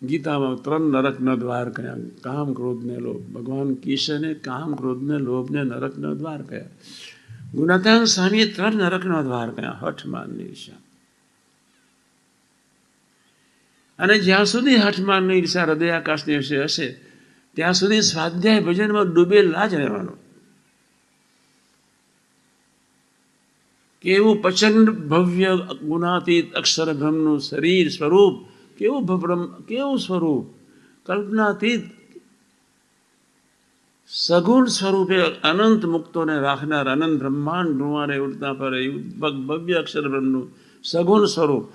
ગીતામાં 3 નરકના દ્વાર કયા, કામ ક્રોધ ને લોભ. ભગવાન કિશને કામ ક્રોધ ને લોભ ને નરકના દ્વાર કયા. ગુણાતાન સ્વામીએ 3 નરકના દ્વાર કયા, હઠમાન ઈર્ષા. અને જ્યાં સુધી હઠમાન ઈર્ષા હૃદય આકાશની વિશે હશે ત્યાં સુધી સ્વાધ્યાય ભજનમાં ડૂબેલા જ રહેવાનું. કેવું પ્રચંડ ભવ્ય ગુણાતીત અક્ષર બ્રહ્મનું શરીર સ્વરૂપ, કેવું સ્વરૂપ, કલ્પનાતીત સગુણ સ્વરૂપે અનંત મુક્તોને રાખનાર, અનંત બ્રહ્માંડ ધુમાડે ઉડતા ફરે ભવ્ય અક્ષર બ્રહ્મનું સગુણ સ્વરૂપ,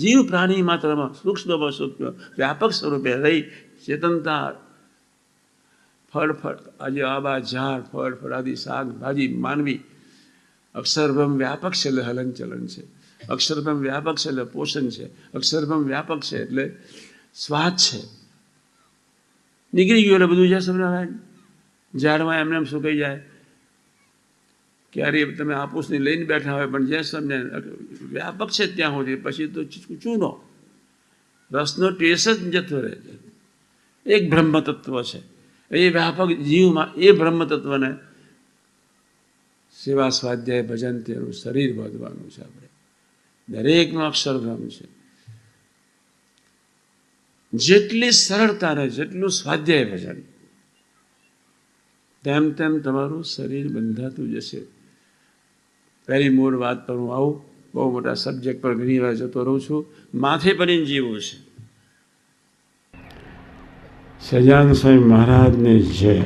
જીવ પ્રાણી માત્રમાં સૂક્ષ્મમાં સૂક્ષ્મ વ્યાપક સ્વરૂપે રહી ચેતનતા, ફળ આજે આબા ઝાડ ફળ ફળાદી શાકભાજી માનવી. અક્ષરબ્રહ્મ વ્યાપક છે એટલે હલનચલન છે, અક્ષરબ્રહ્મ વ્યાપક છે એટલે પોષણ છે, અક્ષરબ્રહ્મ વ્યાપક છે એટલે સ્વાદ છે. નીકળી ગયું એટલે બધું જ્યાં સ્વામિનારાયણ. ઝાડમાં એમને એમ સુકાઈ જાય, ક્યારે તમે આपूસની લઈને બેઠા હોય પણ જ્યાં સ્વામિનારાયણ વ્યાપક છે ત્યાં સુધી પછી તો ચૂનો રસનો ટેસ્ટ જ જતો રહે છે. એક બ્રહ્મ તત્વ છે એ વ્યાપક જીવમાં, એ બ્રહ્મ તત્વને સેવા સ્વાધ્યાય ભજન તેનું શરીર બાંધવાનું છે. આપણે દરેકનો અક્ષરબ્રહ્મ છે. જેટલી સરળતા રહે, જેટલું સ્વાધ્યાય ભજન, તેમ તેમ તમારું શરીર બંધાતું જશે. પહેલી મૂળ વાત પર હું આવું, બહુ મોટા સબ્જેક્ટ પર ઘણી વાર જતો રહું છું. માથે પડીને જીવવું છે. સહજાનંદ સ્વામી મહારાજને જય.